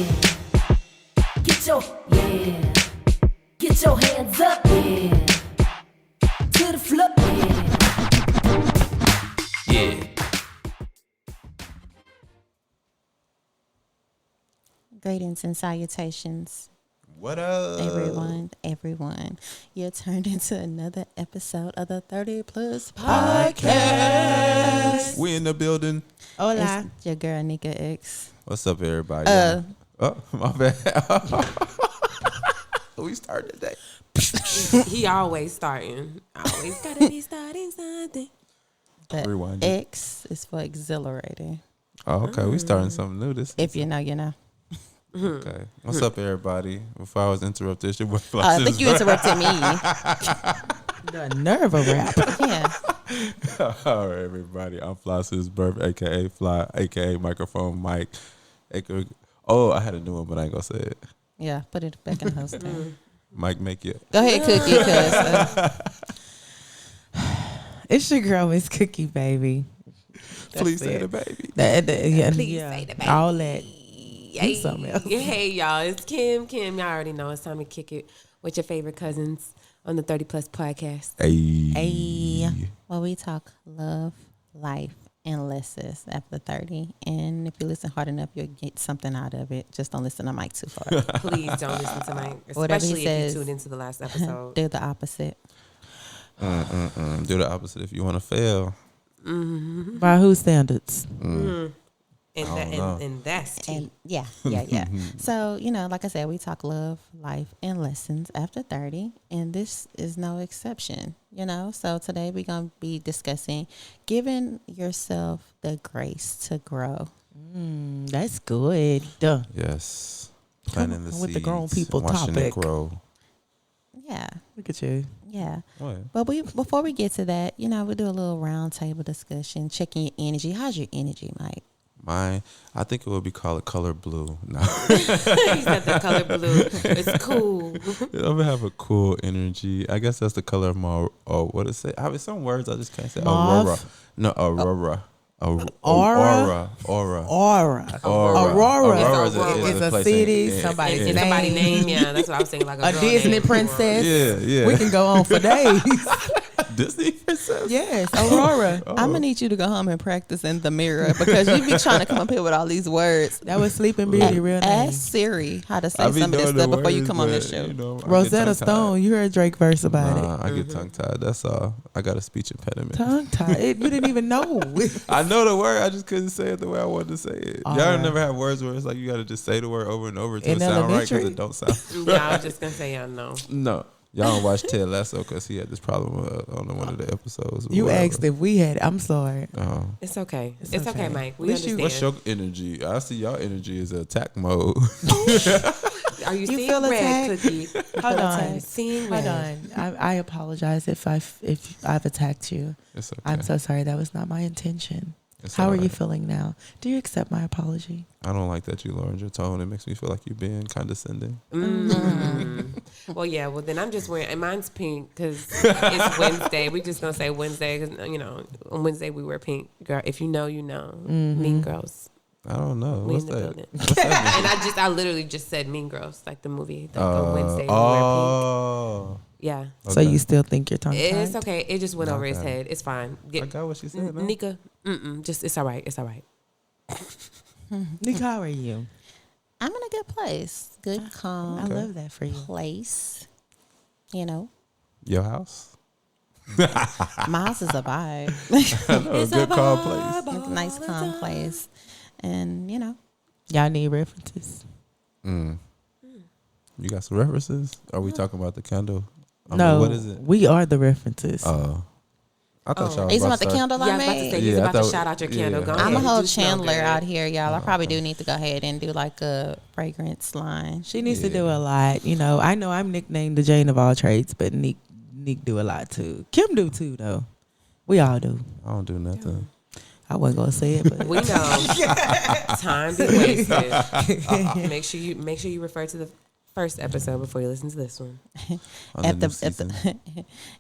Yeah. Get your hands up, yeah. To the floor, yeah. Yeah. Greetings and salutations. What up? Everyone. You're turned into another episode of the 30 Plus Podcast. We in the building. Hola. It's your girl, Nika X. What's up, everybody? Oh, my bad. We started today. He always starting. Always gotta be starting something. The Rewind X is for exhilarating. Oh, okay. We starting something new. If you know, you know. Okay. What's up, everybody? Before I was interrupted, it's your boy I think you interrupted me. The nerve of rap. Yeah. All right, everybody. I'm Floss's Burp, a.k.a. Fly, a.k.a. Microphone Mike. Oh, I had a new one, but I ain't going to say it. Yeah, put it back in the host. Mike, make it. Go ahead, Cookie. It's your girl, Miss Cookie, baby. Please say the baby. Please say the baby. All that. Hey, something else. Hey, y'all. It's Kim. Y'all already know it's time to kick it with your favorite cousins on the 30 Plus Podcast. Hey. Well, we talk love, life, and lessons after 30. And if you listen hard enough, you'll get something out of it. Just don't listen to Mike too far. Please don't listen to Mike, Whatever he especially says, if you tuned into the last episode. do the opposite. Do the opposite if you want to fail. Mm-hmm. By whose standards? And that's tea. And yeah. So, like I said, we talk love, life, and lessons after 30. And this is no exception, So today we're going to be discussing giving yourself the grace to grow. That's good. Yes. Planting the seeds. With the grown people watching topic. it grow. Yeah. Look at you. Yeah. What? But before we get to that, we do a little round table discussion, checking your energy. How's your energy, Mike? Mine, I think it would be called color blue. No. He said the color blue. It's cool. I'm gonna have a cool energy. I guess that's the color of my. Oh, what it say? I have some words I just can't say. Mauve? Aurora. No, aurora. Aura? Aurora. Aurora. Aurora is a place city, in- somebody's in- It's somebody's name. Yeah, that's what I was saying. Like a A girl Disney name. princess. Yeah. We can go on for days. Disney princess. Yes, Aurora. Oh. I'm going to need you to go home and practice in the mirror because you be trying to come up here with all these words. That was Sleeping Beauty, real name. Ask Siri how to say I be some of this knowing the stuff before you words, come on this but, show. I get Rosetta tongue-tied. Stone. You heard Drake verse about Nah, I get tongue tied. That's all. I got a speech impediment. it. Tongue tied. You didn't even know. I know the word. I just couldn't say it the way I wanted to say it. All Y'all right. never have words where it's like you got to just say the word over and over until In it sound right because elementary? it don't sound. Yeah, I was just gonna say, no. No. Y'all don't watch Ted Lasso because he had this problem on one of the episodes. or You whatever. asked if we had. I'm sorry. It's okay. It's It's okay, okay. Mike. We At least understand. What's your energy? I see y'all energy is attack mode. Are you You seeing feel red, attacked? Cookie? Hold on. Seeing Hold red. on. I apologize if I've attacked you. It's okay. I'm so sorry. That was not my intention. It's How all are you right. feeling now? Do you accept my apology? I don't like that you lowered your tone. It makes me feel like you're being condescending. Well, yeah. Well, then I'm just wearing, and mine's pink because it's Wednesday. We just gonna say Wednesday because on Wednesday we wear pink. Girl, if you know, you know. Mean Girls. I don't know. We What's in the that? building. What's that? And I literally just said Mean Girls, like the movie. Like on Wednesday we wear pink. Oh. Yeah. So Okay. you still think you're tongue tied? It's okay. It just went over his Okay. head. It's fine. I got what she said. No? Nika, just it's all right. It's all right. Nick, how are you? I'm in a good place. Good, calm I love that for you. place. Your house? My house is a vibe. I know, a good calm place. It's a nice, calm place. And, Y'all need references? You got some references? Are we talking about the candle? I No. mean, what is it? We are the references. Oh. I thought y'all was he's about to the start- candle Yeah, I I was about to made. say he's Yeah, I about to thought- shout out your candle. yeah. Go I'm ahead. a You whole do smell chandler good. out here, y'all. I probably do need to go ahead and do like a fragrance line. She needs to do a lot. I know I'm nicknamed the Jane of all trades, but Nick do a lot too. Kim do too, though. We all do. I don't do nothing. I wasn't gonna say it, but We know. Time be wasted. Make sure you refer to the first episode before you listen to this one. On the new season.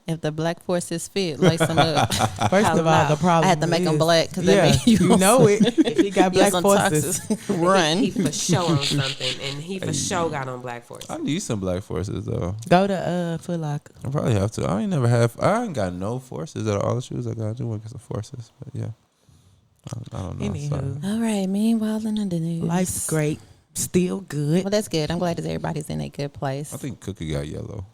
If the black forces fit, lace them up. First of all, the problem I had to make them is- black because Yeah, that made you know it. If he got black some forces, toxins. Run. He for sure on something, and he for sure got on Black Force. I need some black forces though. go to Foot Locker. I probably have to. I ain't got no forces at all. The shoes I gotta do one because of forces. But yeah, I don't know. Anywho. Sorry. All right. Meanwhile, in the news, Life's great, still good. Well, that's good. I'm glad that everybody's in a good place. I think Cookie got yellow.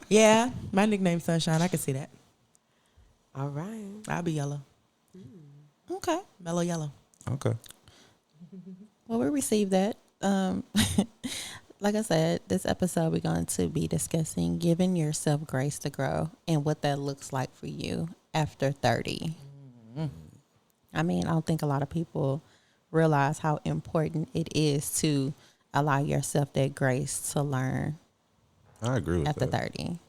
Yeah, my nickname's Sunshine. I can see that. All right. I'll be yellow, Okay. mellow yellow. Okay. Well, we received that. Like I said, this episode we're going to be discussing giving yourself grace to grow and what that looks like for you after 30. I mean, I don't think a lot of people realize how important it is to allow yourself that grace to learn I agree with after that. 30.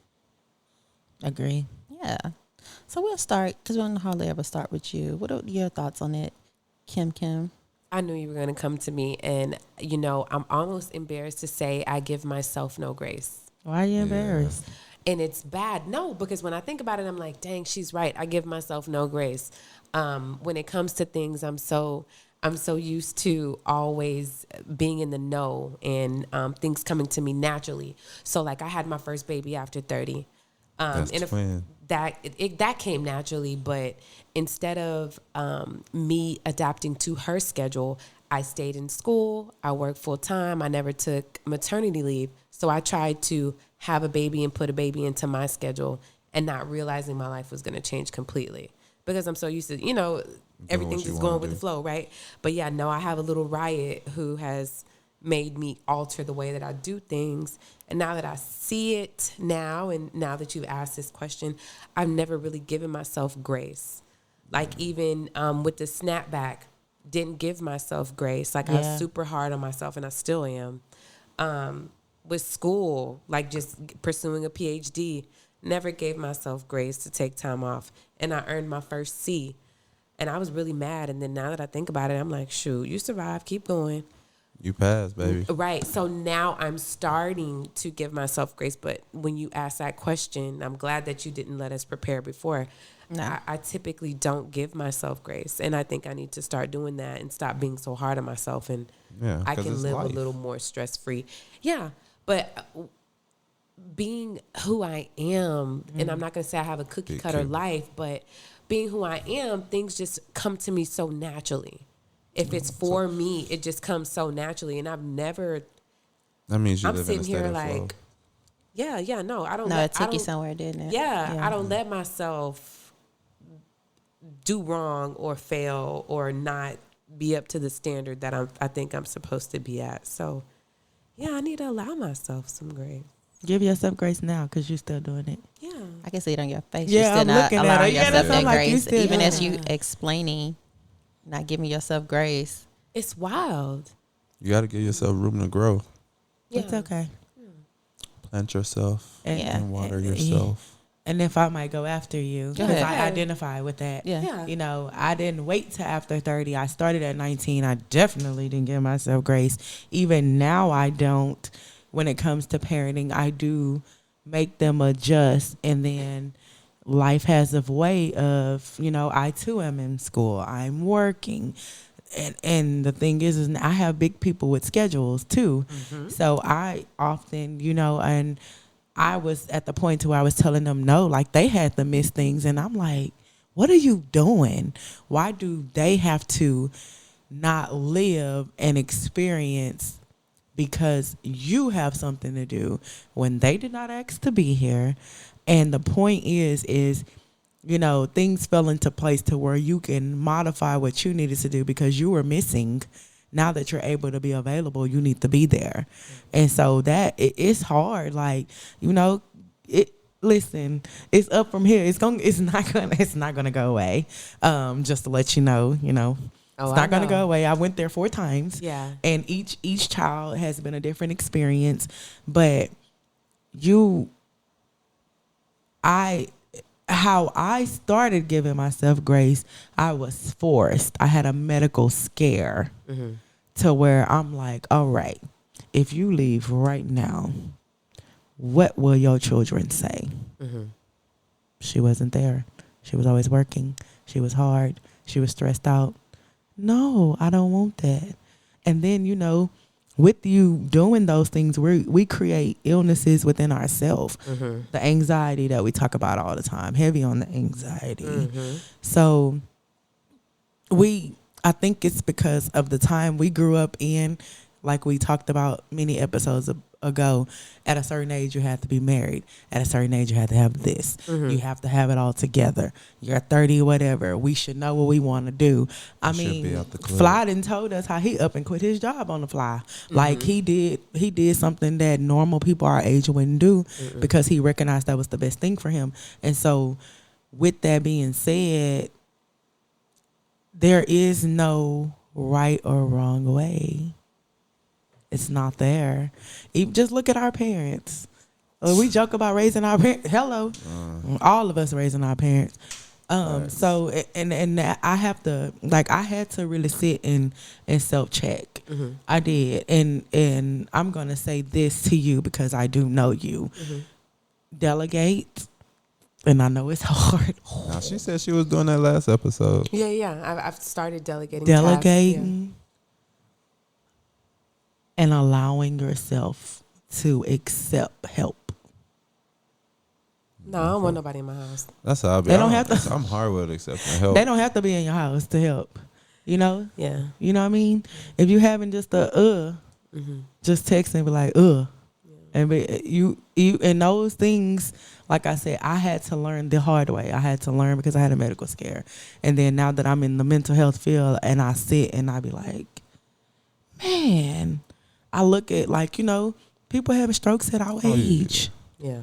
Agree. Yeah. So we'll start because we don't hardly ever start with you. What are your thoughts on it, Kim? I knew you were going to come to me, and I'm almost embarrassed to say I give myself no grace. Why are you embarrassed? And it's bad. No, because when I think about it, I'm like, dang, she's right. I give myself no grace. When it comes to things, I'm so used to always being in the know and things coming to me naturally. So like I had my first baby after 30. That's twin. That came naturally, but instead of me adapting to her schedule, I stayed in school. I worked full time. I never took maternity leave. So I tried to have a baby and put a baby into my schedule and not realizing my life was going to change completely because I'm so used to, everything's just going with the flow, right? But yeah, no, I have a little riot who has made me alter the way that I do things. And now that I see it now, and now that you've asked this question, I've never really given myself grace. Like even with the snapback, didn't give myself grace. Like I was super hard on myself, and I still am. With school, like just pursuing a PhD, never gave myself grace to take time off. And I earned my first C. And I was really mad. And then now that I think about it, I'm like, shoot, you survived. Keep going. You passed, baby. Right. So now I'm starting to give myself grace. But when you ask that question, I'm glad that you didn't let us prepare before. No. I typically don't give myself grace. And I think I need to start doing that and stop being so hard on myself. And Yeah, I 'cause can it's live life. a little more stress-free. Yeah. But being who I am, and I'm not going to say I have a cookie Big cutter kid. life, but being who I am, things just come to me so naturally. If it's for me, it just comes so naturally. And I've never, That means you I'm live in a sitting state here of flow. like, no, I don't. No, let, it took I you don't- somewhere, didn't it? Yeah, I don't let myself do wrong or fail or not be up to the standard that I think I'm supposed to be at. So, yeah, I need to allow myself some grace. Give yourself grace now because you're still doing it. Yeah. I can see it on your face. Yeah, You're still I'm not looking at allowing it. Yeah, yourself that's that I'm like, you grace, still even as doing you it. explaining, not giving yourself grace. It's wild. You got to give yourself room to grow. Yeah. It's okay. Plant yourself And, Yeah. and water yeah. yourself. And if I might go after you, Go because ahead. I identify with that. Yeah. Yeah. You know, I didn't wait till after 30. I started at 19. I definitely didn't give myself grace. Even now, I don't. When it comes to parenting, I do make them adjust. And then life has a way of, I too am in school. I'm working. And the thing is I have big people with schedules too. So I often, and I was at the point to where I was telling them no, like they had to miss things. And I'm like, what are you doing? Why do they have to not live and experience because you have something to do when they did not ask to be here? And the point is, things fell into place to where you can modify what you needed to do because you were missing. Now that you're able to be available, you need to be there. And so it's hard. Like, listen, it's up from here. It's not gonna go away. Just to let you know, Oh, it's I not gonna know. go away. I went there 4 times. Yeah. And each child has been a different experience. But how I started giving myself grace, I was forced. I had a medical scare to where I'm like, all right, if you leave right now, what will your children say? She wasn't there. She was always working. She was hard. She was stressed out. No, I don't want that. And then, you know, with you doing those things, we create illnesses within ourselves. The anxiety that we talk about all the time, heavy on the anxiety. So I think it's because of the time we grew up in, like we talked about many episodes ago. At a certain age, you have to be married. At a certain age, you have to have this. You have to have it all together. You're 30, whatever. We should know what we want to do. I mean, Fly done told us how he up and quit his job on the fly. Like he did something that normal people our age wouldn't do because he recognized that was the best thing for him. And so with that being said, there is no right or wrong way. It's not there. Just look at our parents. We joke about raising our parents. Hello. All of us raising our parents. So, and I have to, like, I had to really sit and self-check. I did. And I'm going to say this to you because I do know you. Delegate. And I know it's hard. Now, she said she was doing that last episode. Yeah. I've started delegating. Delegating. And allowing yourself to accept help. No, I don't want nobody in my house. That's how I be. They don't have to. I'm hard with accepting help. They don't have to be in your house to help. You know? Yeah. You know what I mean? If you having just just text and be like, and you and those things, like I said, I had to learn the hard way. I had to learn because I had a medical scare. And then now that I'm in the mental health field and I sit and I be like, man, I look at, like, you know, people having strokes at our age. Yeah.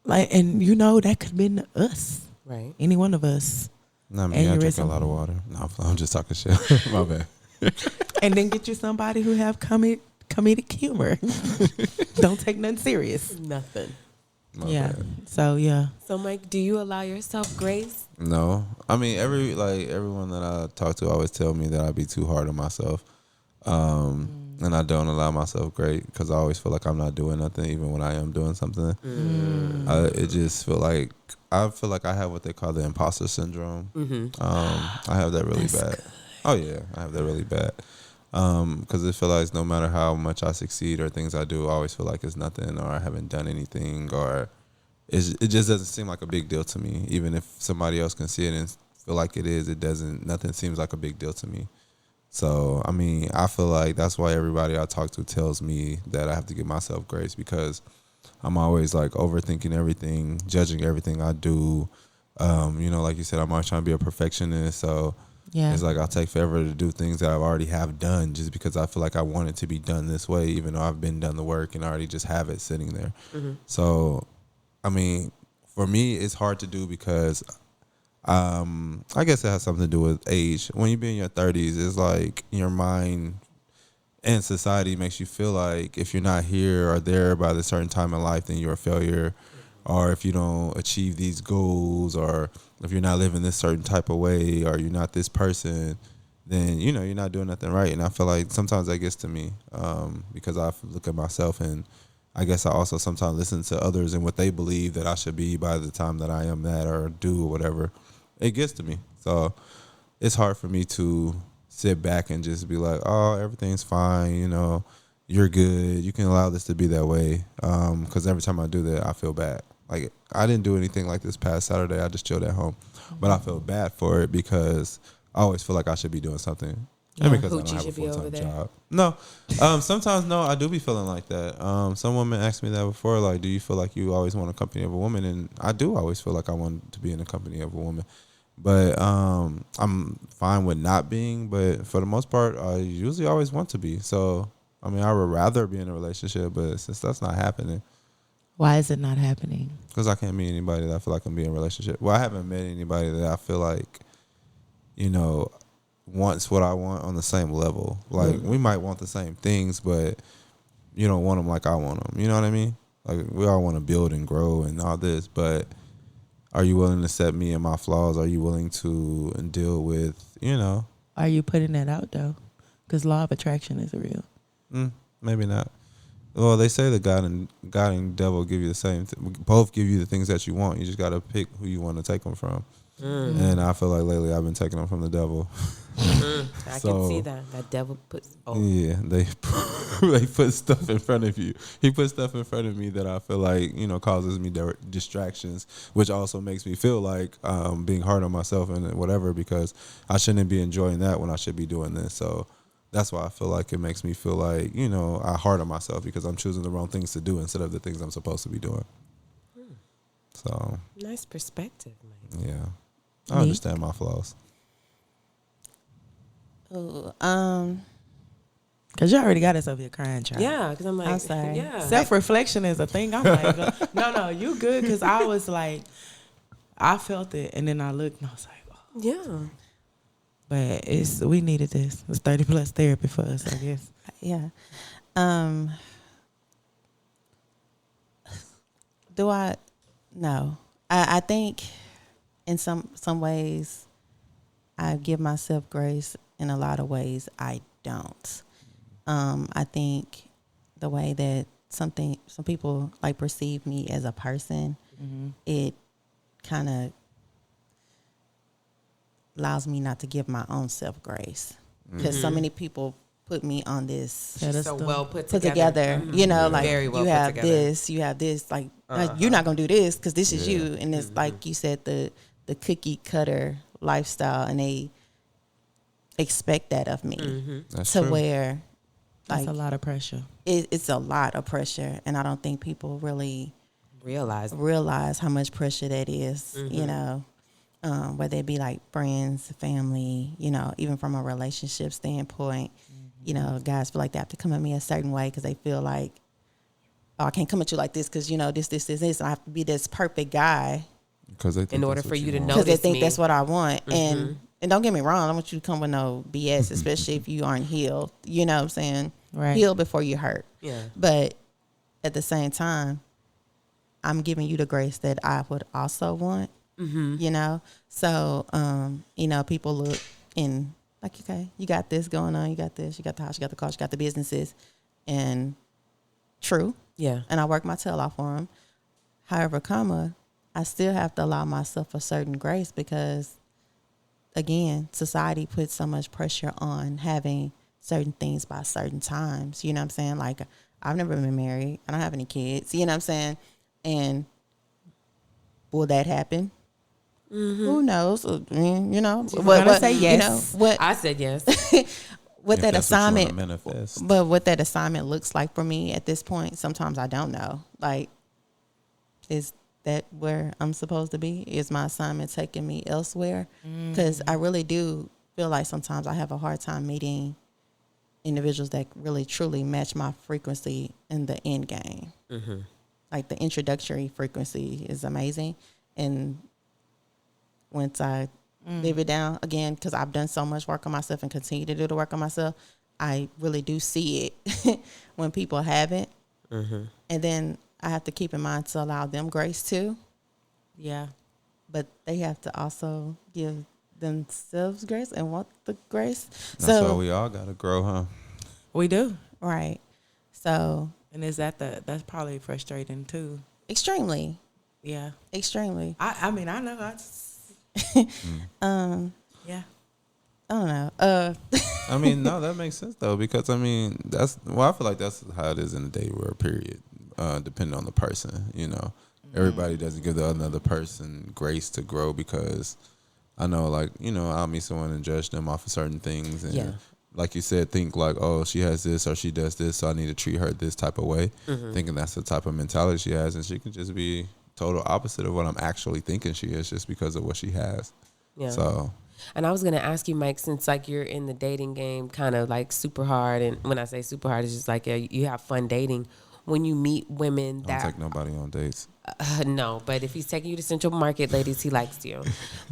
Like, and you know, that could have been us. Right. Any one of us. No, I mean, I drink a lot of water. No, I'm just talking shit. My bad. And then get you somebody who have comedic humor. Don't take nothing serious. Nothing. My Yeah. bad. So, yeah. So, Mike, do you allow yourself grace? No. I mean, everyone that I talk to always tell me that I be too hard on myself. And I don't allow myself grace because I always feel like I'm not doing nothing, even when I am doing something. It just I feel like I have what they call the imposter syndrome. I have that really bad. Good. Oh yeah, I have that really bad. Because it feels like no matter how much I succeed or things I do, I always feel like it's nothing or I haven't done anything or it just doesn't seem like a big deal to me. Even if somebody else can see it and feel like it is, nothing seems like a big deal to me. So, I mean, I feel like that's why everybody I talk to tells me that I have to give myself grace because I'm always like overthinking everything, judging everything I do. You know, like you said, I'm always trying to be a perfectionist. So it's like I'll take forever to do things that I already have done just because I feel like I want it to be done this way, even though I've been done the work and I already just have it sitting there. So, I mean, for me, it's hard to do because I guess it has something to do with age. When you be in your 30s, it's like your mind and society makes you feel like if you're not here or there by a certain time in life, then you're a failure. Or if you don't achieve these goals, or if you're not living this certain type of way, or you're not this person, then, you know, you're not doing nothing right. And I feel like sometimes that gets to me because I look at myself and I guess I also sometimes listen to others and what they believe that I should be by the time that I am that or do or whatever. It gets to me. So it's hard for me to sit back and just be like, oh, everything's fine, you know, you're good. You can allow this to be that way. Because every time I do that, I feel bad. Like, I didn't do anything like this past Saturday. I just chilled at home. But I feel bad for it because I always feel like I should be doing something. And because I don't have a full-time job. No. Sometimes, no, I do be feeling like that. Some women asked me that before, like, do you feel like you always want a company of a woman? And I do always feel like I want to be in the company of a woman. But I'm fine with not being. But for the most part, I usually always want to be. So, I mean, I would rather be in a relationship. But since that's not happening. Why is it not happening? Because I can't meet anybody that I feel like I'm being in a relationship. Well, I haven't met anybody that I feel like, you know, wants what I want on the same level. Like, we might want the same things, but you don't want them like I want them. You know what I mean? Like, we all want to build and grow and all this, but are you willing to accept me and my flaws? Are you willing to deal with, you know? Are you putting that out, though? Because law of attraction is real. Maybe not. Well, they say that God and devil give you the same. Both give you the things that you want. You just got to pick who you want to take them from. And I feel like lately I've been taking them from the devil. I can see that. That devil puts. Oh, Yeah, they they put stuff in front of you. He put stuff in front of me that I feel like causes me distractions, which also makes me feel like being hard on myself and whatever, because I shouldn't be enjoying that when I should be doing this. So that's why I feel like it makes me feel like I hard on myself because I'm choosing the wrong things to do instead of the things I'm supposed to be doing. So nice perspective, man. yeah, I understand my flaws. Ooh, Cause you already got us over here crying, child. Yeah, because I'm like, I'm sorry. yeah. Self-reflection is a thing. I'm like, no, you good. Cause I was like, I felt it, and then I looked, and I was like, oh. Yeah. But we needed this. It's 30 plus therapy for us, I guess. yeah. Do I? No. I think in some ways I give myself grace. In a lot of ways, I don't. I think the way that some people like perceive me as a person, it kind of allows me not to give my own self grace, because so many people put me on this So well put together. Like Very well you put have together. this, you have this. Like you're not gonna do this because this is you, and it's like you said, the cookie cutter lifestyle, and they expect that of me That's to true. where That's like a lot of pressure. it's a lot of pressure, and I don't think people really Realize. how much pressure that is. Whether it be like friends, family, even from a relationship standpoint, guys feel like they have to come at me a certain way because they feel like, oh, I can't come at you like this because this. I have to be this perfect guy Because they think In order that's for what you to want. know. because they Notice think me. that's what I want. And don't get me wrong, I don't want you to come with no BS, especially if you aren't healed. You know what I'm saying? Right. Heal before you hurt. Yeah. But at the same time, I'm giving you the grace that I would also want. So people look in like, okay, you got this going on, you got this, you got the house, you got the car, you got the businesses, and true. Yeah. And I work my tail off for them. However, I still have to allow myself a certain grace because, again, society puts so much pressure on having certain things by certain times. You know what I'm saying? Like, I've never been married. I don't have any kids. You know what I'm saying? And will that happen? Who knows? What gonna say yes. I said yes. What If that that's what you wanna assignment manifest. But what that assignment looks like for me at this point, sometimes I don't know. Like, is that where I'm supposed to be? Is my assignment taking me elsewhere? Because I really do feel like sometimes I have a hard time meeting individuals that really truly match my frequency in the end game. Like, the introductory frequency is amazing, and once I live it down again, because I've done so much work on myself and continue to do the work on myself, I really do see it when people haven't. And then I have to keep in mind to allow them grace too. Yeah. But they have to also give themselves grace and want the grace. That's why we all gotta grow, huh? We do. Right. So And is that's probably frustrating too. extremely. Yeah. Extremely. I mean, I know. Yeah. I don't know. I mean, no, that makes sense though, because I mean, I feel like that's how it is in the dating world, period. Depending on the person, everybody doesn't give the another person grace to grow, because I know, like, I'll meet someone and judge them off of certain things, and like you said, think like, oh, she has this or she does this, so I need to treat her this type of way, thinking that's the type of mentality she has, and she can just be total opposite of what I'm actually thinking she is, just because of what she has. Yeah. So. And I was going to ask you, Mike, since like you're in the dating game kind of like super hard, and when I say super hard, it's just like you have fun dating. When you meet women Don't take nobody on dates. No, but if he's taking you to Central Market, ladies, he likes you.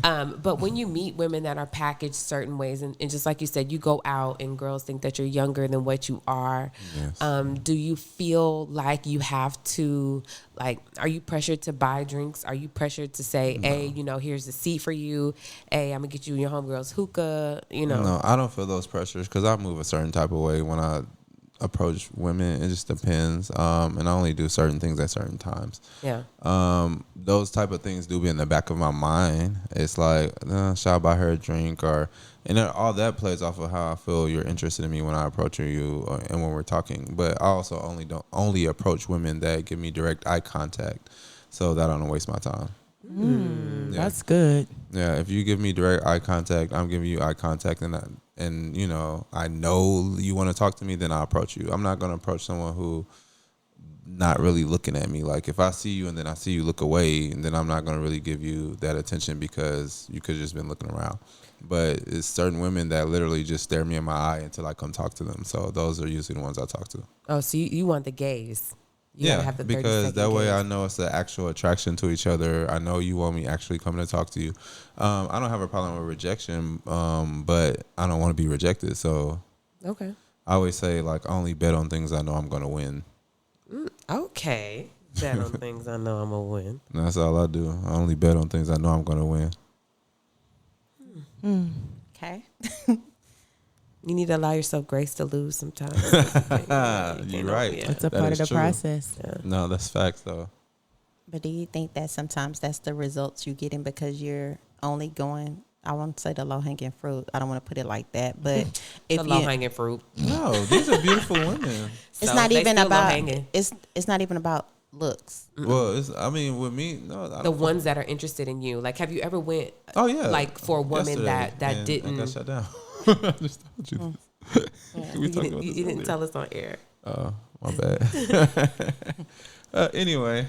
But when you meet women that are packaged certain ways, and just like you said, you go out and girls think that you're younger than what you are. Yes. Do you feel like you have to, like, are you pressured to buy drinks? Are you pressured to say, hey, here's a seat for you. Hey, I'm going to get you and your homegirls hookah, No, I don't feel those pressures, because I move a certain type of way when I approach women. It just depends. And I only do certain things at certain times. Yeah. Those type of things do be in the back of my mind. It's like, should I buy her a drink? And then all that plays off of how I feel you're interested in me when I approach you and when we're talking. But I also only approach women that give me direct eye contact, so that I don't waste my time. Yeah. That's good. Yeah, if you give me direct eye contact, I'm giving you eye contact, and you know I know you want to talk to me, then I'll approach you. I'm not gonna approach someone who not really looking at me. Like if I see you and then I see you look away, and then I'm not gonna really give you that attention because you could have just been looking around. But it's certain women that literally just stare me in my eye until I come talk to them. So those are usually the ones I talk to. Oh, so you want the gaze? You gotta Yeah, have the because that way gaze. I know it's an actual attraction to each other. I know you want me actually coming to talk to you. I don't have a problem with rejection, but I don't want to be rejected. So Okay. I always say, like, I only bet on things I know I'm going to win. Okay. Bet on things I know I'm gonna win. And that's all I do. I only bet on things I know I'm going to win. Okay. You need to allow yourself grace to lose sometimes. You're right. It's a That part of is the true. process. No, that's facts, though. But do you think that sometimes that's the results you're getting because you're only going, I won't say the low hanging fruit. I don't want to put it like that. But if The low you, hanging fruit. No, these are beautiful women. it's So not they even still about, low-hanging. it's not even about looks. Well, with me, no. I The don't ones that are interested in you. Like, have you ever went? Oh, yeah. Like for a woman Yesterday, that and didn't. I got shut down. I just told you. We You talked didn't, about you this didn't earlier. tell us on air. Oh, my bad. Anyway.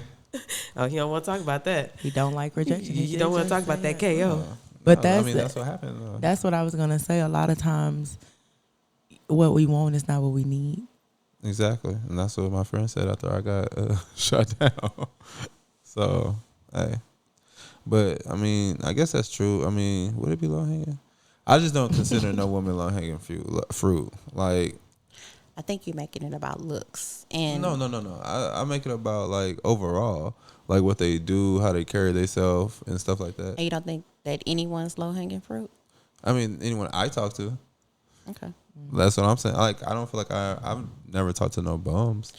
Oh, you don't want to talk about that. He don't like rejection. He You don't want to talk about that KO. But No, I that's mean, the- that's what happened. Though. That's what I was gonna say. A lot of times, what we want is not what we need. Exactly. And that's what my friend said after I got shut down. So, hey. But, I mean, I guess that's true. I mean, would it be low hanging? I just don't consider no woman low hanging fruit. Like, I think you're making it about looks. And no. I make it about, like, overall. Like, what they do, how they carry themselves, and stuff like that. And you don't think that anyone's low hanging fruit? I mean, anyone I talk to. Okay. That's what I'm saying. Like, I don't feel like I've never talked to no bums.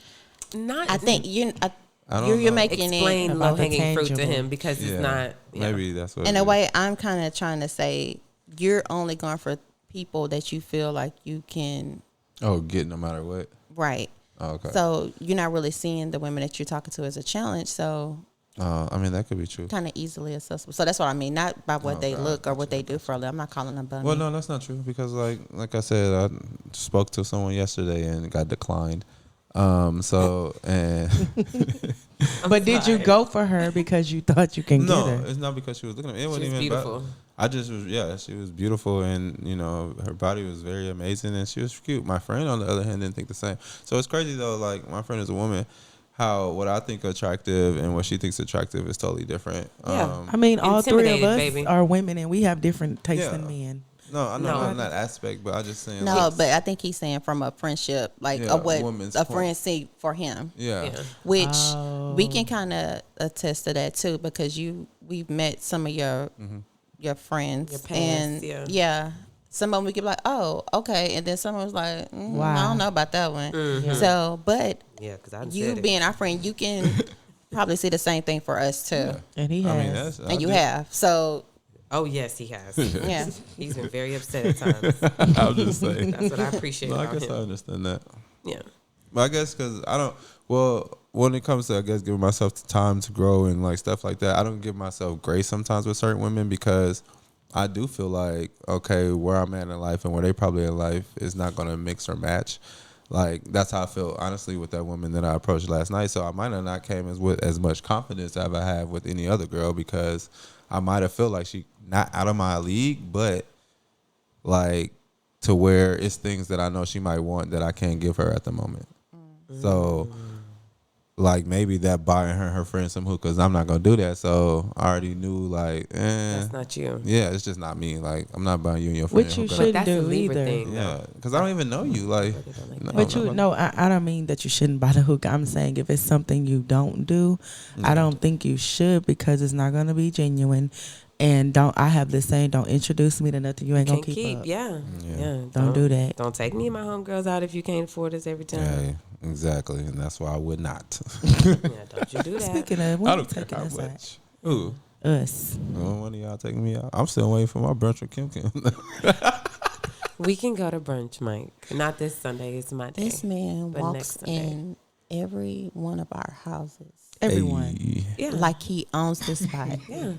Not. I think I don't you're know. making explain it about low the hanging fruit to tangible. him because Yeah, it's not. Yeah. Maybe that's what in it a is. way. I'm kind of trying to say you're only going for people that you feel like you can. Oh, get no matter what. Right. Oh, okay. So you're not really seeing the women that you're talking to as a challenge. So I mean, that could be true. kind of easily accessible. So that's what I mean. Not by what Oh, they God, look or gotcha, what they do for a living. I'm not calling them bummy. Well, no, that's not true because, like I said, I spoke to someone yesterday and got declined. So and But did you go for her because you thought you can no, get her? it's not because she was looking at me. It She wasn't was even beautiful. about. I just was, she was beautiful, and her body was very amazing, and she was cute. My friend, on the other hand, didn't think the same. So it's crazy though. Like my friend is a woman. How what I think attractive and what she thinks attractive is totally different. Yeah. I mean, all three of Intimidated, us baby. are women, and we have different tastes Yeah. in men. No, I know No. not in that aspect, but I just saying. no, like, but I think he's saying from a friendship, like Yeah, of what woman's a point. friend see for him. yeah. Yeah. Which Oh. we can kind of attest to that too, because we've met some of your friends, Your past, and yeah. some of them we get like, oh, okay, and then someone was like, I Wow. don't know about that one. Mm-hmm. So, but Yeah, because I you said it. being our friend, you can probably see the same thing for us too, And he I mean, has. that's. and you have. So, Oh yes, he has. yeah, He's been very upset at times. I'll just say. That's what I appreciate No, I about guess I him. understand that. Yeah. But I guess because I don't. Well, when it comes to I guess giving myself the time to grow and like stuff like that, I don't give myself grace sometimes with certain women because I do feel like okay, where I'm at in life and where they probably in life is not gonna mix or match. Like that's how I feel honestly with that woman that I approached last night. So I might have not came with as much confidence as I have with any other girl because I might have felt like she not out of my league, but like to where it's things that I know she might want that I can't give her at the moment. So like maybe that buying her friend some hookahs, I'm not gonna do that. So I already knew like, That's not you. yeah, it's just not me. Like I'm not buying you and your friend Which you hookah. shouldn't That's a do Libra either. thing. Yeah, because I don't even know you. Like, no, But I'm you not- I don't mean that you shouldn't buy the hookah. I'm saying if it's something you don't do, I don't think you should because it's not going to be genuine. And I have this saying, don't introduce me to nothing you ain't gonna Can't keep up. Yeah. Don't do that. Don't take me and my homegirls out if you can't afford us every time. Hey, exactly, and that's why I would not. Yeah, don't you do that. Speaking of, I when you don't care taking how us out? much. Ooh, Us. one of y'all taking me out? I'm still waiting for my brunch with Kim Kim. We can go to brunch, Mike. Not this Sunday. It's my day. This man But walks next Sunday. in every one of our houses Everyone. Hey. Yeah. like he owns the spot. yeah.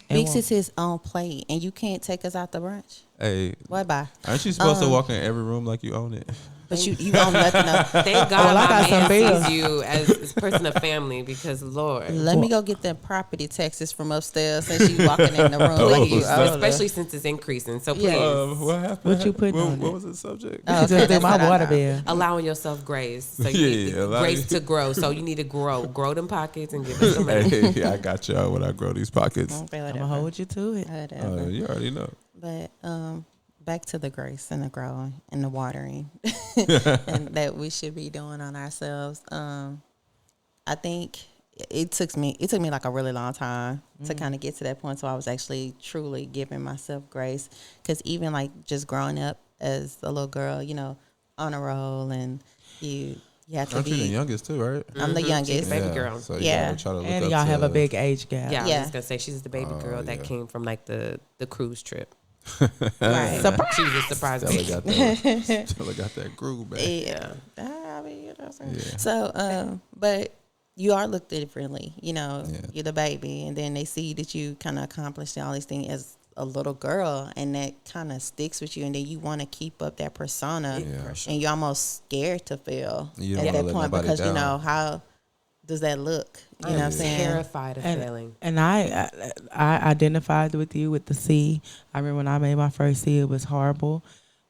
Fixes his own plate, and you can't take us out to brunch. Hey, What bye? aren't you supposed to walk in every room like you own it? But you own nothing else. Thank God Well, I got my some man bills. sees you as a person of family because, Lord. Let me go get them property taxes from upstairs since you walking in the room Oh, like you snap. own Especially since it's increasing. So please, Yeah. What happened? What you putting on What it? was the subject? Oh, Just okay, do that's my what I water know. bill. allowing yourself grace. So you Yeah, need allow grace you- to grow. So you need to grow them pockets and give us some money. Hey, I got y'all when I grow these pockets. Okay, I'm whatever. gonna hold you to it. Whatever. You already know. But back to the grace and the growing and the watering and that we should be doing on ourselves. I think it took me like a really long time to kind of get to that point. So I was actually truly giving myself grace, because even like just growing up as a little girl, you know, on a roll, and you have to Aren't you the be. youngest too, right? I'm the youngest. Baby girl. So you Yeah. gotta try to look And up y'all to, have a big age gap. Yeah, I was Yeah. just gonna say she's the baby girl that yeah. came from like the cruise trip. Right. She was a surprise Stella baby. got that. Stella got that groove back. Yeah. I mean, you know what I'm saying? Yeah. So, but you are looked differently. You know, Yeah. you're the baby, and then they see that you kind of accomplished all these things as a little girl, and that kind of sticks with you, and then you want to keep up that persona, Yeah. and you're almost scared to fail You don't at wanna that let point, nobody because you down. know, how does that look? You know what I'm saying? Terrified of failing. And I identified with you with the C. I remember when I made my first C, it was horrible.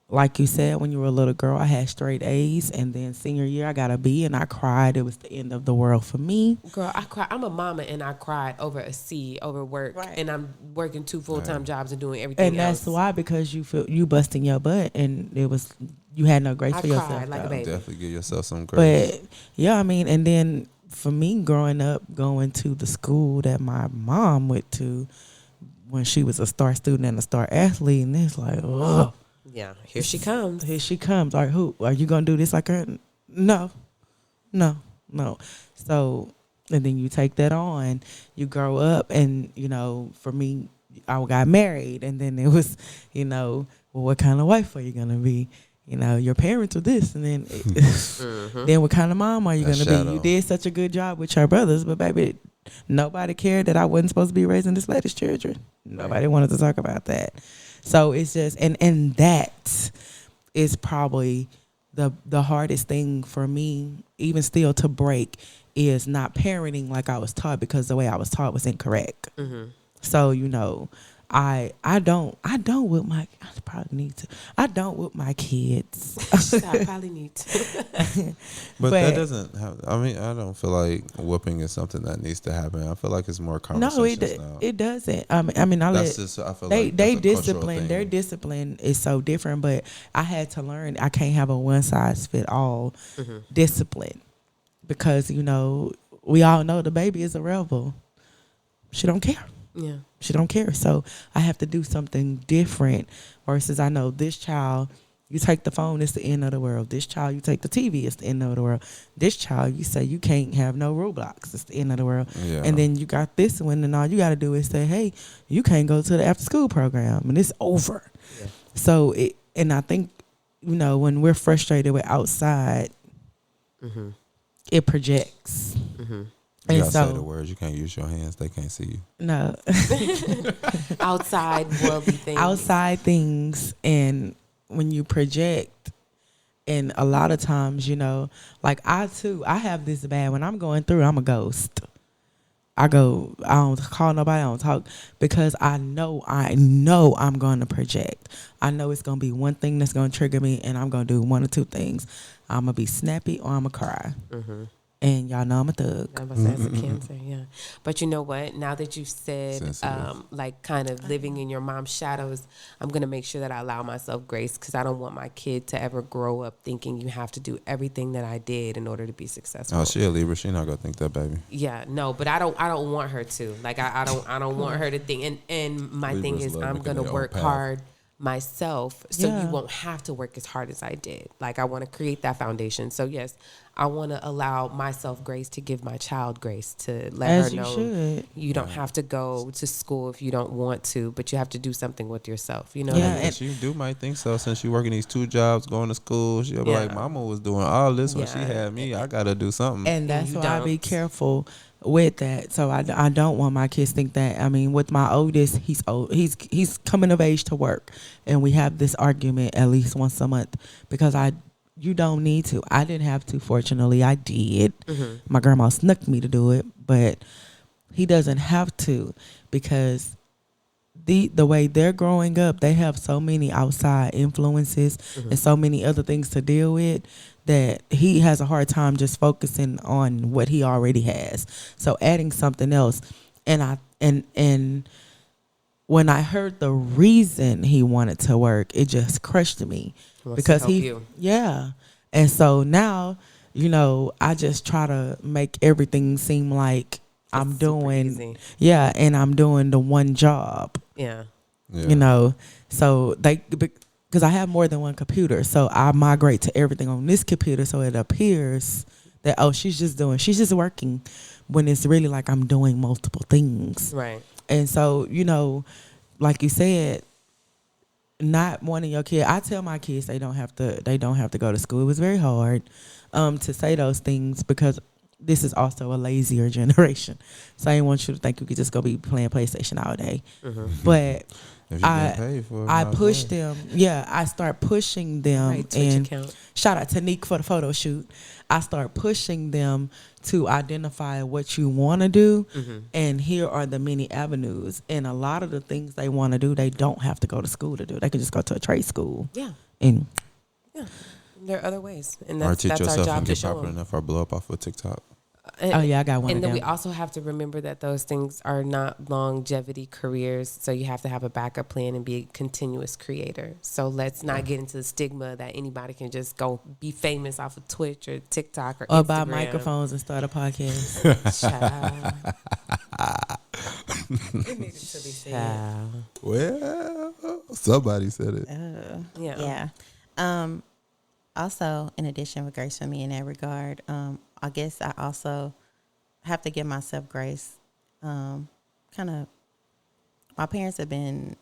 Like you said, when you were a little girl, I had straight A's, and then senior year I got a B, and I cried. It was the end of the world for me. Girl, I cried. I'm a mama, and I cried over a C, over work, Right. and I'm working 2 full-time jobs and doing everything And that's else. why, because you feel you busting your butt, and it was you had no grace I for cried yourself. like a though. baby. Definitely give yourself some grace. But yeah, I mean, and then for me growing up, going to the school that my mom went to when she was a star student and a star athlete, and it's like, oh, Yeah, here she comes. here she comes. All right, who are you gonna do this like her? No. So, and then you take that on. You grow up, and you know, for me, I got married, and then it was, you know, well, what kind of wife are you gonna be? You know, your parents are this, and then then what kind of mom are you That gonna shadow. be? You did such a good job with your brothers, but baby, nobody cared that I wasn't supposed to be raising this lady's children. Nobody wanted to talk about that. So it's just, and that is probably the hardest thing for me, even still, to break, is not parenting like I was taught, because the way I was taught was incorrect. So, you know, I don't whip my, I probably need to. I don't whip my kids. I probably need to. But But- that doesn't have. I mean, I don't feel like whooping is something that needs to happen. I feel like it's more No, conversations now. it doesn't. I mean, I That's let just. I feel they like that's a cultural discipline. thing. Their discipline is so different. But I had to learn I can't have a one size fit all discipline, because you know we all know the baby is a rebel. She don't care. Yeah. She don't care. So I have to do something different, versus I know this child, you take the phone, it's the end of the world. This child, you take the TV, it's the end of the world. This child, you say you can't have no Roblox, it's the end of the world. Yeah. And then you got this one, and all you got to do is say, hey, you can't go to the after school program, and it's over. Yeah. So and I think, you know, when we're frustrated with outside, it projects. You And gotta say so, the words. You can't use your hands. They can't see you. no. Outside worldly things. Outside things, and when you project, and a lot of times, you know, like I have this bad, when I'm going through, I'm a ghost. I don't call nobody, I don't talk, because I know I'm going to project. I know it's going to be one thing that's going to trigger me, and I'm going to do one or two things. I'm going to be snappy or I'm going to cry. And y'all know I'm a thug. I was about to say it's a Cancer, yeah. But you know what? Now that you've said, Sensitive. like, kind of living in your mom's shadows, I'm going to make sure that I allow myself grace, because I don't want my kid to ever grow up thinking you have to do everything that I did in order to be successful. Oh, she a Libra. She not gonna think that, baby. Yeah, no, but I don't want her to. Like, I don't want her to think. And my thing Libras is, love I'm making going to their own work path. hard myself, so Yeah. you won't have to work as hard as I did. Like, I want to create that foundation. So yes, I want to allow myself grace to give my child grace, to let As her you know should. you don't have to go to school if you don't want to, but you have to do something with yourself. You know Yeah, what I mean? and- She do might think so, since she working these 2 jobs, going to school. She'll be Yeah. like, "Mama was doing all this when she Yeah. had me. I gotta do something." And that's you why I be don't. careful with that. So I don't want my kids think that. I mean, with my oldest, he's old. He's coming of age to work, and we have this argument at least once a month because you don't need to. I didn't have to. Fortunately, I did. My grandma snuck me to do it, but he doesn't have to, because the way they're growing up, they have so many outside influences and so many other things to deal with that he has a hard time just focusing on what he already has. So adding something else, and when I heard the reason he wanted to work, it just crushed me Wants to because help you. yeah. And so now, I just try to make everything seem like I'm super doing, easy. yeah, and I'm doing the one job, Yeah. Yeah. So because I have more than one computer, so I migrate to everything on this computer, so it appears that, oh, she's just working, when it's really like I'm doing multiple things. Right. And so, like you said, not wanting your kid, I tell my kids they don't have to go to school. It was very hard to say those things, because this is also a lazier generation. So I didn't want you to think you could just go be playing PlayStation all day. But If you get paid for it, I might as push well. them. Yeah, I start pushing them. Right, Twitch And account. shout out to Nick for the photo shoot. I start pushing them to identify what you want to do. And here are the many avenues. And a lot of the things they want to do, they don't have to go to school to do. They can just go to a trade school. Yeah. And Yeah. There are other ways. And Or that's teach our yourself job and to get show popular them. enough or blow up off of TikTok. And, oh yeah, I got one. And of then we them. also have to remember that those things are not longevity careers. So you have to have a backup plan and be a continuous creator. So let's not get into the stigma that anybody can just go be famous off of Twitch or TikTok or Or Instagram. buy microphones and start a podcast. Child. It needed to be said. Child. Well, somebody said it. Yeah. Yeah. Also, in addition with grace for me in that regard, I guess I also have to give myself grace. Kind of, my parents have been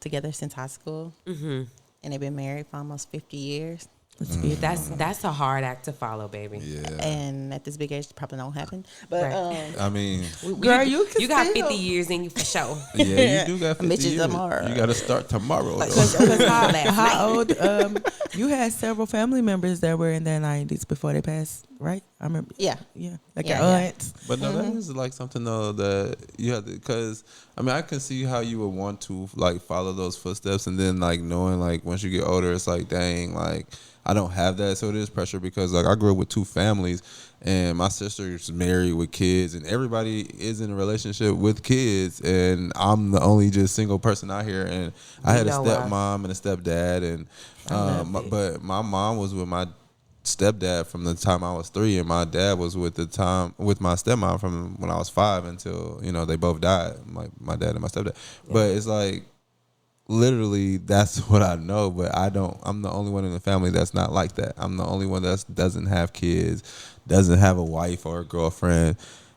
together since high school, and they've been married for almost 50 years. That's a hard act to follow, baby. Yeah. And at this big age, it probably don't happen. But Right. I mean, Girl, you got still- 50 years in you for sure. yeah, you do got 50 Bitches years. tomorrow. You got to start tomorrow. though. How old? You had several family members that were in their 90s before they passed, right? I remember. Yeah. Yeah, like Yeah, your yeah. aunts. But no, that is like something though that you have to, because I mean I can see how you would want to like follow those footsteps, and then like knowing like once you get older, it's like dang, like I don't have that, so it is pressure because like I grew up with 2 families, and my sister's married with kids, and everybody is in a relationship with kids, and I'm the only just single person out here, and I had a know why. stepmom and a stepdad, and but my mom was with my stepdad from the time I was 3, and my dad was with my stepmom from when I was 5 until they both died, my dad and my stepdad. But it's like literally that's what I know, but I'm the only one in the family that's not like that. I'm the only one that doesn't have kids, doesn't have a wife or a girlfriend,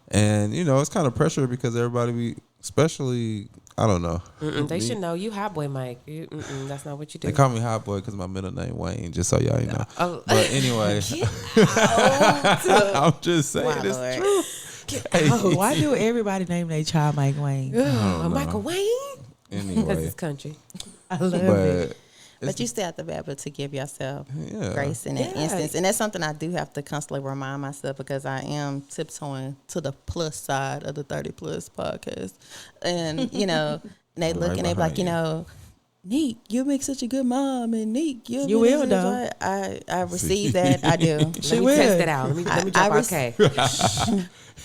and it's kind of pressure because everybody especially I don't know. They should know you hot boy, Mike. That's not what you do. They call me Hot Boy because my middle name Wayne, just so y'all know. Oh. But anyway, I'm just saying Wow, it's Lord. true. Oh, why do everybody name their child Mike Wayne? Michael Wayne? Because Anyway, it's country. I love it. but But you still have to be able to give yourself yeah. grace in that Yeah. instance. And that's something I do have to constantly remind myself because I am tiptoeing to the plus side of the 30 plus podcast. And, and they look Right and they be like, behind Neek, you make such a good mom, and Neek, You be will, this, though. I receive that. I do. She Let me will. test it out. Let me drop okay.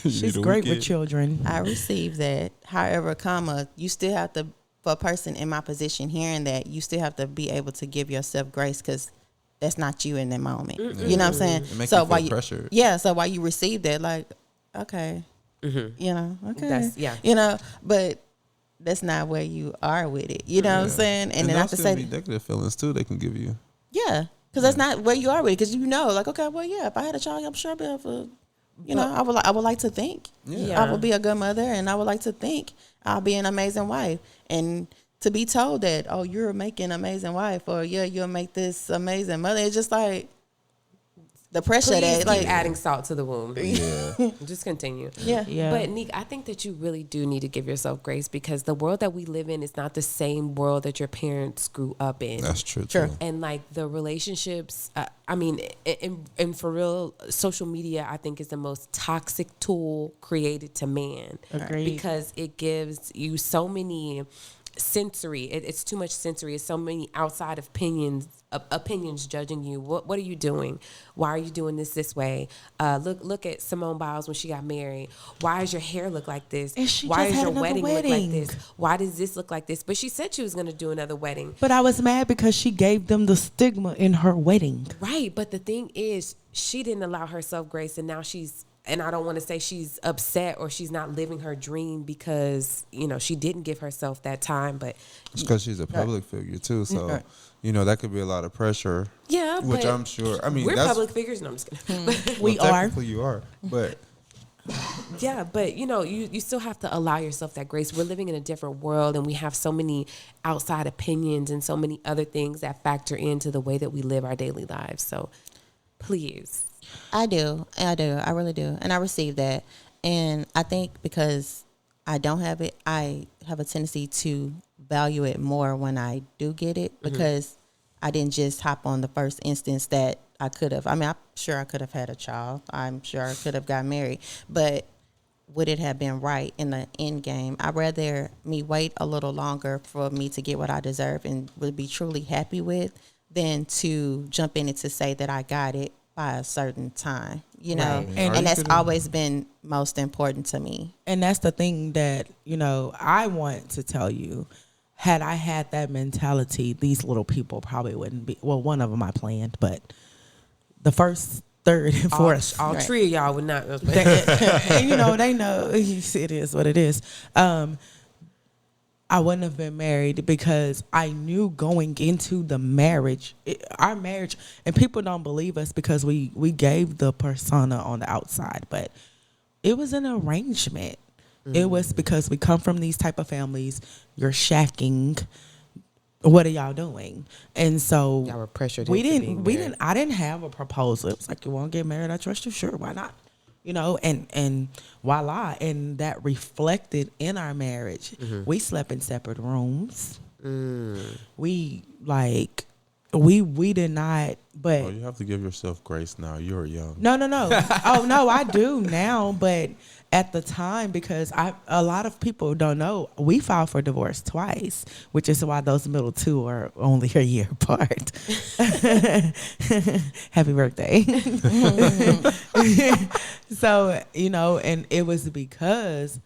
She's great with children. I receive that. However, you still have to, for a person in my position hearing that, you still have to be able to give yourself grace because that's not you in that moment. You know what I'm saying? It makes so you while feel pressured. Yeah. So while you receive that, like, okay, okay, but that's not where you are with it. You know what I'm saying? And then those after can be negative feelings too. They can give you. yeah, because that's not where you are with it. Because like, okay, well, yeah, if I had a child, I'm sure I'd be able to, I would like to think I would be a good mother, and I would like to think I'll be an amazing wife. And to be told that, oh, you're making an amazing wife, or you'll make this amazing mother, it's just like the pressure Please that keep like adding salt to the wound. Yeah. Just continue. yeah. But Neek, I think that you really do need to give yourself grace because the world that we live in is not the same world that your parents grew up in. That's true. True. Too. And like the relationships, and for real, social media, I think is the most toxic tool created to man. Agreed. Because it gives you so many sensory. It's too much sensory. It's so many outside opinions judging you. What are you doing? Why are you doing this way? Look at Simone Biles when she got married. Why does your hair look like this? And she Why just does had your another wedding look like wedding. this? Why does this look like this? But she said she was going to do another wedding. But I was mad because she gave them the stigma in her wedding. Right. But the thing is, she didn't allow herself grace, and now and I don't want to say she's upset or she's not living her dream because, she didn't give herself that time. But It's because she's a public figure too. So, that could be a lot of pressure. yeah, Which but I'm sure. I mean, we're that's, public figures. No, I'm just kidding. We well, are. technically you are, but Yeah, but you still have to allow yourself that grace. We're living in a different world, and we have so many outside opinions and so many other things that factor into the way that we live our daily lives. So please. I do. I really do. And I receive that. And I think because I don't have it, I have a tendency to value it more when I do get it because I didn't just hop on the first instance that I could have. I mean, I'm sure I could have had a child. I'm sure I could have got married. But would it have been right in the end game? I'd rather me wait a little longer for me to get what I deserve and would be truly happy with than to jump in it to say that I got it by a certain time, Right. and that's always been most important to me. And that's the thing that, I want to tell you. Had I had that mentality, these little people probably wouldn't be. Well, one of them I planned, but the first, third, and fourth. All three of y'all would not. And, they know it is what it is. I wouldn't have been married because I knew going into the marriage, our marriage, and people don't believe us because we gave the persona on the outside, but it was an arrangement. It was because we come from these type of families. You're shacking. What are y'all doing? And so Y'all were pressured. I didn't have a proposal. It was like, you want to get married? I trust you. Sure, why not? And voila, and that reflected in our marriage. We slept in separate rooms. We did not. But you have to give yourself grace now. You're young. No. Oh no, I do now. But at the time, because a lot of people don't know, we filed for divorce twice, which is why those middle two are only a year apart. Happy birthday. So, and it was because,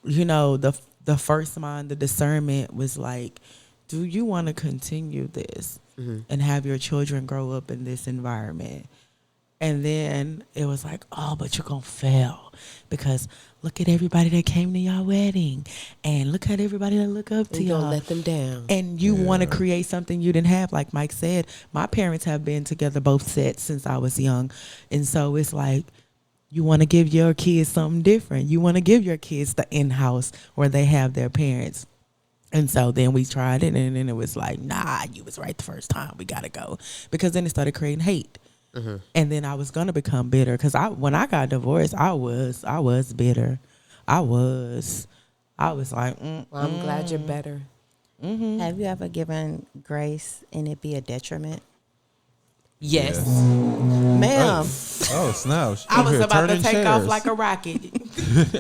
the first mind, the discernment was like, do you want to continue this and have your children grow up in this environment? And then it was like, oh, but you're going to fail because look at everybody that came to your wedding and look at everybody that look up to y'all. Let them down. And you want to create something you didn't have. Like Mike said, my parents have been together both sets since I was young. And so it's like, you want to give your kids something different. You want to give your kids the in-house where they have their parents. And so then we tried it, and then it was like, nah, you was right the first time. We got to go. Because then it started creating hate. And then I was going to become bitter because when I got divorced, I was bitter. I was like, Well, I'm glad you're better. Have you ever given grace and it be a detriment? Yes. Ma'am. Oh snap! She I over was here about to turning take off chairs. like a rocket.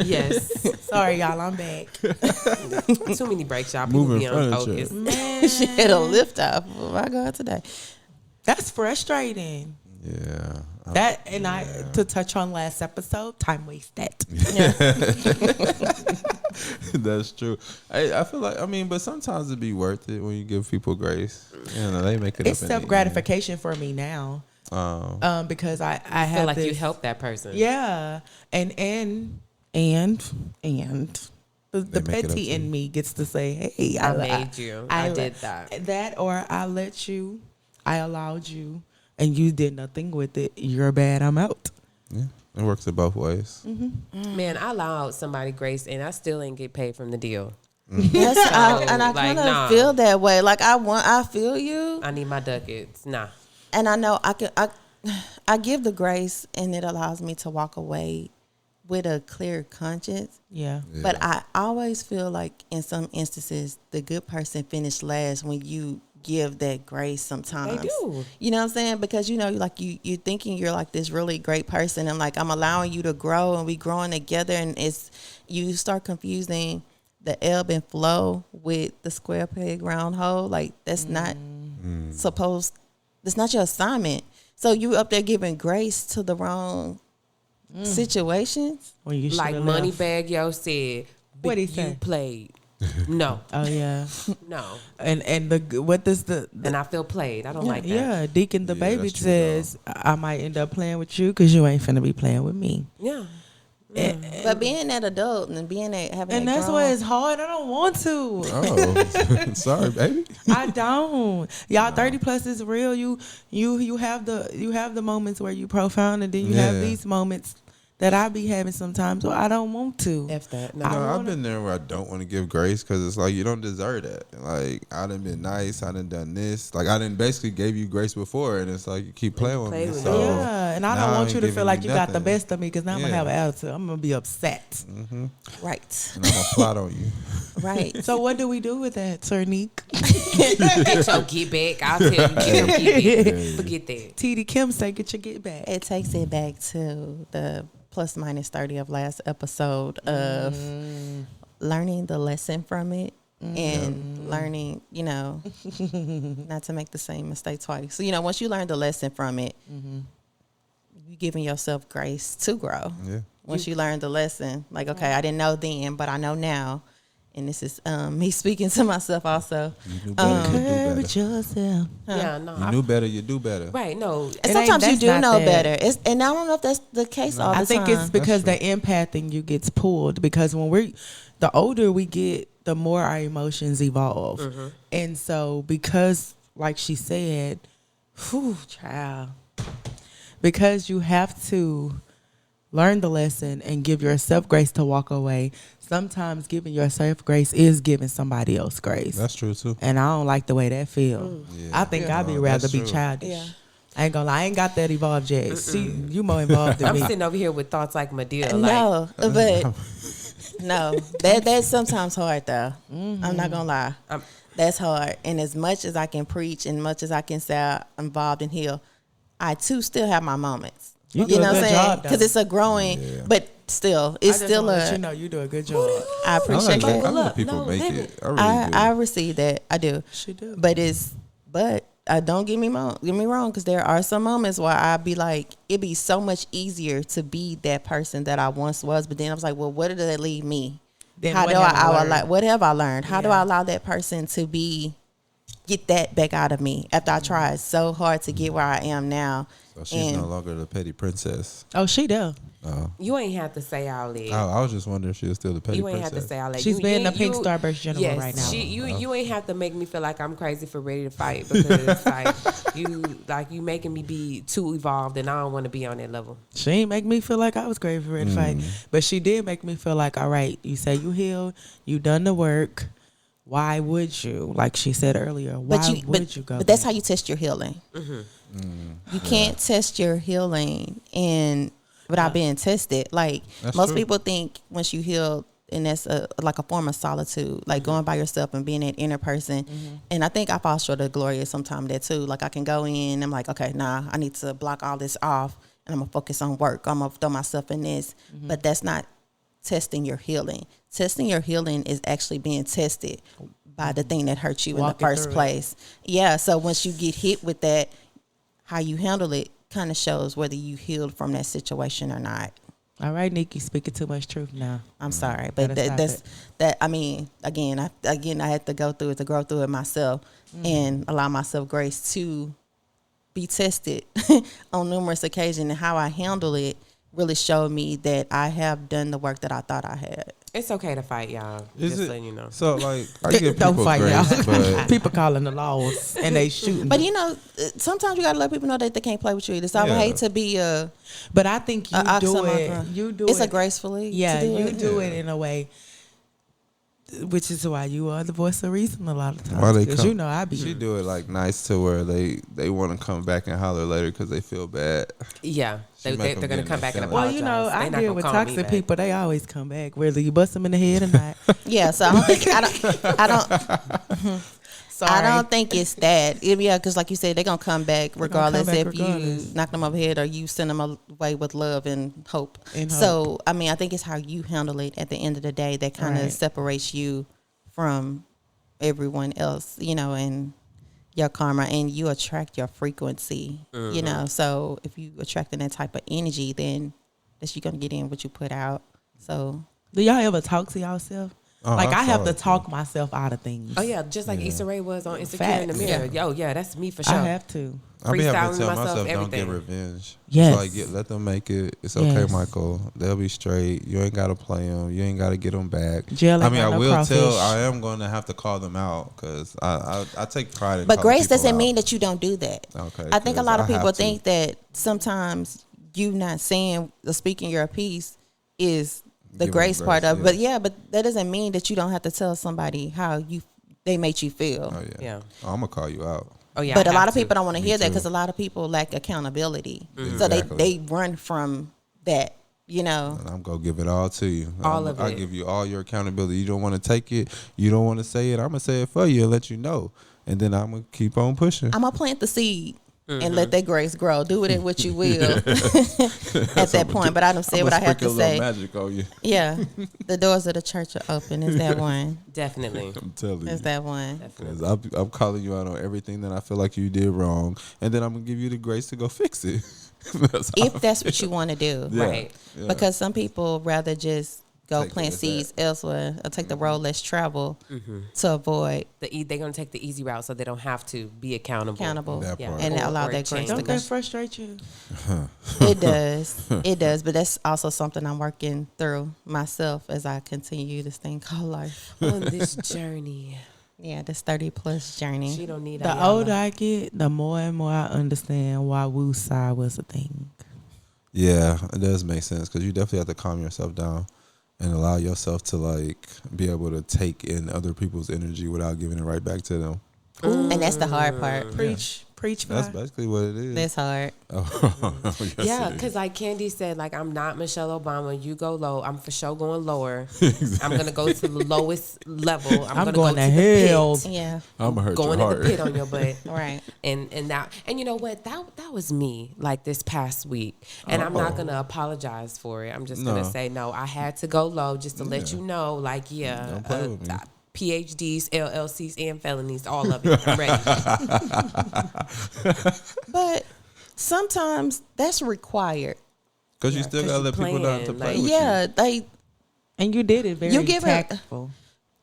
Yes. Sorry, y'all, I'm back. Too many breaks, y'all. People Moving be on furniture. focus. Man, She had a lift off. Oh my God, today. that's frustrating. Yeah. That and I to touch on last episode, time wasted. That's true. I feel like but sometimes it'd be worth it when you give people grace. You know, they make it. It's up in the self gratification for me now. end. Because I Feel have like this, you help that person. Yeah, and the They make it up petty to in you. me gets to say, "Hey, I made you. I did that. That, or I let you, I allowed you, and you did nothing with it. You're bad. I'm out." Yeah, it works in both ways. Man, I allowed somebody grace and I still ain't get paid from the deal. Yes, and I like, kind of nah. feel that way. Like I feel you, I need my ducats. Nah. and I know I give the grace, and it allows me to walk away with a clear conscience. Yeah. But I always feel like in some instances, the good person finished last when you give that grace sometimes. They do. You know what I'm saying? Because, like you're thinking you're like this really great person, and like I'm allowing you to grow, and we growing together, and you start confusing the ebb and flow with the square peg round hole. Like that's not that's not your assignment. So you up there giving grace to the wrong situations. When you Like shoulda left. Moneybag Yo said, What'd he you say? played. No. Oh yeah. No. And the what does the And I feel played. I don't like that. yeah, Deacon the Yeah, baby that's true, says, "I might end up playing with you because you ain't finna be playing with me." Yeah. But being that adult and being that having And that that's grown, why it's hard. I don't want to. Oh, sorry, baby. I don't. Y'all 30 plus is real. You have the moments where you profound, and then you have Yeah. these moments that I be having sometimes where I don't want to. F that. No. No, I've been there where I don't want to give grace because it's like you don't deserve that. Like I done been nice, I done this. Like I done basically gave you grace before, and it's like you keep playing with play me. with So me. Yeah, and I now don't want ain't you to giving feel like you got the nothing. best of me because now I'm gonna Yeah. have an attitude. I'm gonna be upset. right, And I'm gonna plot on you. right. So what do we do with that, Sir Neek? Get your get back. I'll tell you. Get your get back. Forget that. TD Kim say, "Get your get back." It takes it back to the plus minus 30 of last episode of learning the lesson from it and learning, not to make the same mistake twice. So, once you learn the lesson from it, you giving yourself grace to grow. Yeah. Once you learn the lesson, like, okay, I didn't know then, but I know now. And this is me speaking to myself also. You knew better, you do Encourage better. yourself. Yeah, no. You knew better, you do better. Right, no. And ain't- sometimes you that's do not know that. better. And I don't know if that's the case all the I think time. it's because the That's empath in you gets pulled because the older we get, the more our emotions evolve. And so because like she said, child, because you have to learn the lesson and give yourself grace to walk away. Sometimes giving yourself grace is giving somebody else grace. That's true too. And I don't like the way that feels. Yeah. I think I'd be No, rather that's be true. childish. Yeah. I ain't gonna lie, I ain't got that evolved yet. See, you more involved than I'm me. sitting over here with thoughts like Medea. Like, No, but no, that's sometimes hard though. I'm not gonna lie, that's hard. And as much as I can preach and much as I can say I'm involved in heal, I too still have my moments. You do a know what I'm good saying? job, though. Because it's a growing, Yeah. but still, I it's just still wanna let a. you know you do a good job. I I appreciate let, I that. let people no make limit. it. I really do. I receive that. I do. She do. But don't get me wrong, because there are some moments where I be like, it'd be so much easier to be that person that I once was. But then I was like, well, what did that leave me? Then How what do have I I learned? like? What have I learned? How do Yeah. I allow that person to get that back out of me after I tried so hard to get where I am now? So she's And- no longer the petty princess. Oh, she do. you ain't have to say all that. I was just wondering if she was still the petty You ain't princess. have to say all that. She's You- being you- the pink you- starburst general yes, right now. You ain't have to make me feel like I'm crazy for ready to fight because you making me be too evolved and I don't want to be on that level. She ain't make me feel like I was crazy for ready to fight. But she did make me feel like, all right, you say you healed, you done the work. Why would you? Like she said earlier, why would you go? But that's back? how you test your healing. You can't test your healing without being tested. Like That's most true. people think once you heal, and that's like a form of solitude, like going by yourself and being that inner person. And I think I fall short of Gloria sometimes that too. Like I can go in, I'm like, okay, nah, I need to block all this off. and I'm gonna focus on work. I'm gonna throw myself in this, but that's not testing your healing. Testing your healing is actually being tested by the thing that hurt you in the first place. Yeah. So once you get hit with that, how you handle it kind of shows whether you healed from that situation or not. All right, Nikki, speaking too much truth now. I'm sorry, but Gotta that's stop that. I mean, again, I had to go through it to grow through it myself and allow myself grace to be tested on numerous occasions, and how I handle it really showed me that I have done the work that I thought I had. It's okay to fight, y'all. Is just it? letting you know. So like, I give Don't people fight, grace, y'all. but People calling the laws and they shooting. But you know, sometimes you gotta let people know that they can't play with you either. So I would Yeah. hate to be a. But I think you do oxymoron. it. You do It's it. a gracefully. Yeah, to do you it. do it in a way, which is why you are the voice of reason a lot of times. why they Because come? you know I be. She do it like nice to where they want to come back and holler later because they feel bad. Yeah, She make they're them gonna get come in back their and feelings. Well, apologize. you know, I They not deal gonna with call me toxic back. people. They always come back, whether you bust them in the head or not. Yeah, so I don't think I don't think it's that. Yeah, because like you said, they're gonna come back They're gonna come regardless back if regardless. you knock them over the head or you send them away with love and hope. And So I mean, I think it's how you handle it at the end of the day that kind of Right. separates you from everyone else, you know, and your karma, and you attract your frequency, you know. So if you attracting that type of energy, then that's you gonna get in what you put out. So Do y'all ever talk to yourself? Oh, Like I have saw to it, talk myself out of things. Oh yeah, just like Issa Rae was on Insecure in the Facts. Mirror. Yo, yeah, that's me for sure. I have to. I be having Freestyling to tell myself, myself, don't get everything. revenge. Yes. So like, let them make it. It's okay, Yes. Michael. They'll be straight. You ain't gotta play them. You ain't gotta get them back. Jail I ain't mean, got I no will crawfish. tell. I am going to have to call them out because I take pride in. but calling grace people doesn't out. mean that you don't do that. Okay, I think a 'cause lot of I have people to. think that sometimes you not saying or speaking your piece is the Giving grace them part grace, of it. But yeah, but that doesn't mean that you don't have to tell somebody how they made you feel. Oh yeah. Yeah. Oh, I'm gonna call you out. Oh yeah, But I a lot have of to. people don't want to Me hear that too. because a lot of people lack accountability. So Exactly. they run from that, you know. And I'm gonna give it all to you. All of I it. give you all your accountability. You don't want to take it. You don't want to say it. I'm gonna say it for you and let you know. And then I'm gonna keep on pushing. I'm gonna plant the seed and let that grace grow. Do with it what you will at that point. But I done said what I have to say. Magic on you. Yeah, the doors of the church are open. Is that one? Definitely. I'm telling you. Is that one? Because I'm calling you out on everything that I feel like you did wrong, and then I'm gonna give you the grace to go fix it. That's how If that's what you want to do. Yeah. Right. Yeah. Because some people rather just go Take plant it as seeds elsewhere or take the road less traveled to avoid They're gonna take the easy route so they don't have to be accountable. That Yeah. part. and Or- allow or that grace change. to Don't go. that frustrate you? It does. It does. But that's also something I'm working through myself as I continue this thing called life. On this journey, Yeah, this 30+ journey. she don't need The Ayala. older I get, the more and more I understand why Woo side was a thing. Yeah, it does make sense because you definitely have to calm yourself down and allow yourself to like be able to take in other people's energy without giving it right back to them. And that's the hard part. Preach, preach. That's Vi. basically what it is. That's hard. Oh, yes, Yeah, it is. because like Candy said, like I'm not Michelle Obama. You go low. I'm for sure going lower. I'm gonna go to the lowest level. I'm gonna going go to to the hell. pit. Yeah. I'm gonna hurt Going your in heart. the pit on your butt. Right. And you know what, that was me like this past week, and I'm not gonna apologize for it. I'm just No. gonna say no, I had to go low just to let you know, like Don't play with me. PhDs, LLCs, and felonies, all of it. I'm ready. But sometimes that's required. Because you still 'cause gotta you let people know to playing, play like- with Yeah, they And you did it very You give it- tactful.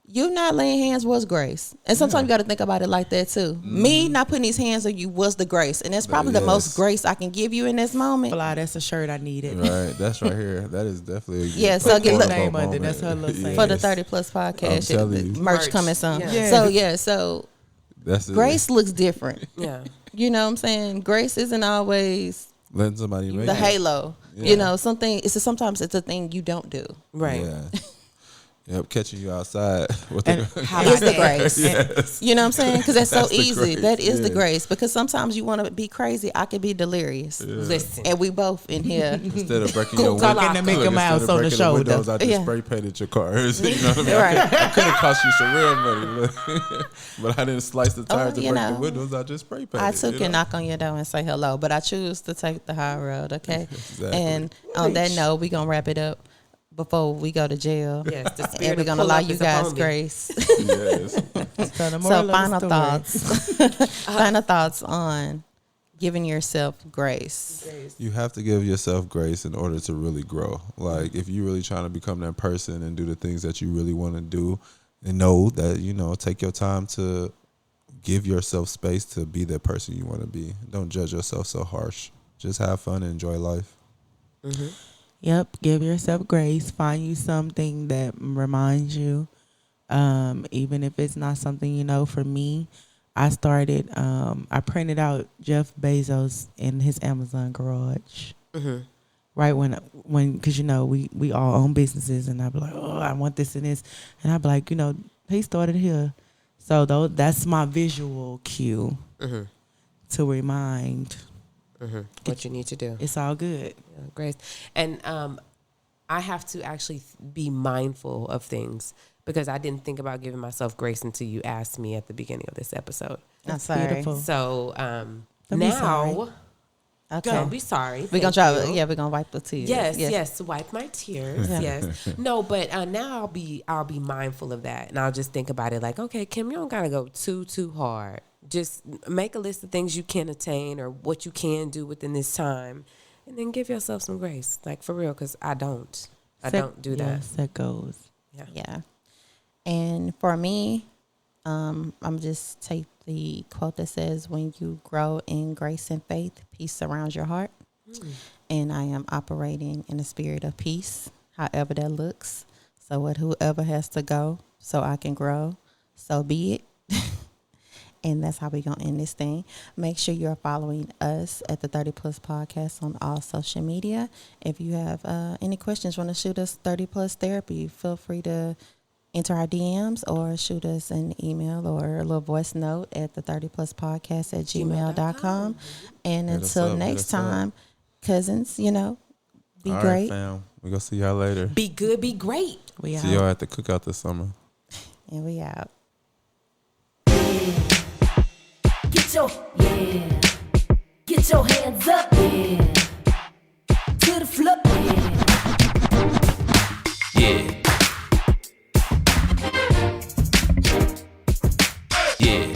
you not laying hands was grace. And sometimes you got to think about it like that too. Me not putting these hands on you was the grace. And that's probably the most Yes. grace I can give you in this moment. Fly, that's a shirt I needed. you. Right, that's right here. That is definitely a good Yeah, so get quote-unquote name under, moment. that's her little saying. For the Yes. 30+ podcast, I'm telling the you. merch Merch, coming soon. yeah. So yeah, so That's it. grace looks different. Yeah. You know what I'm saying? Grace isn't always Letting somebody make the it. halo. Yeah. You know, sometimes it's a thing you don't do. Right. Yeah. Yep, catching you outside. With And the, how Is about the that? grace. yes. You know what I'm saying? Because that's so That's the easy. grace, That is the yeah. grace. Because sometimes you want to be crazy. I could be delirious. Listen. And we both in here. Instead of breaking your Talking windows, to Mickey Mouse on the shoulder. windows, I just Yeah. spray painted your cars. You know what I mean? Right. I could have cost you some real money, but I didn't slice the tires to you break know, the windows. I just spray painted. I too you can know? knock on your door and say hello, but I choose to take the high road, okay? Exactly. And on that note, we're going to wrap it up before we go to jail. Yes, the And spirit we're of going to pull allow up you is guys upon me. grace. Yes. So, the moral So of the final story. thoughts. Final thoughts on giving yourself grace. You have to give yourself grace in order to really grow. Like if you're really trying to become that person and do the things that you really want to do, and know that, you know, take your time to give yourself space to be the person you want to be. Don't judge yourself so harsh. Just have fun and enjoy life. Yep, give yourself grace. Find you something that reminds you, even if it's not something you know. For me, I started. I printed out Jeff Bezos in his Amazon garage. Right when because you know we all own businesses, and I'd be like, oh, I want this and this, and I'd be like, you know, he started here, so that's my visual cue to remind What you need to do. it's all good. Grace. And I have to actually be mindful of things because I didn't think about giving myself grace until you asked me at the beginning of this episode. I'm sorry. Beautiful. So Don't be sorry. now, Okay. don't be sorry. We're going to Thank try. you. Yeah, we're going to wipe the tears. Yes, wipe my tears. Yeah. Yes. No, but now I'll be mindful of that, and I'll just think about it like, okay, Kim, you don't gotta go too hard. Just make a list of things you can attain or what you can do within this time, and then give yourself some grace, like for real, because I don't do that. Yes, that goes. Yeah. And for me, I'm just take the quote that says, when you grow in grace and faith, peace surrounds your heart. And I am operating in a spirit of peace, however that looks. So whoever has to go so I can grow, so be it. And that's how we're going to end this thing. Make sure you're following us at the 30 Plus Podcast on all social media. If you have any questions, want to shoot us 30 Plus Therapy, feel free to enter our DMs or shoot us an email or a little voice note at the 30 Plus Podcast at gmail.com. And Hit us until up, next hit us up. time, cousins, you know, be All great. right, fam. We're going to see y'all later. Be good, be great. We See out. y'all at the cookout this summer. And we out. Get your hands up, yeah. To the floor, yeah. Yeah.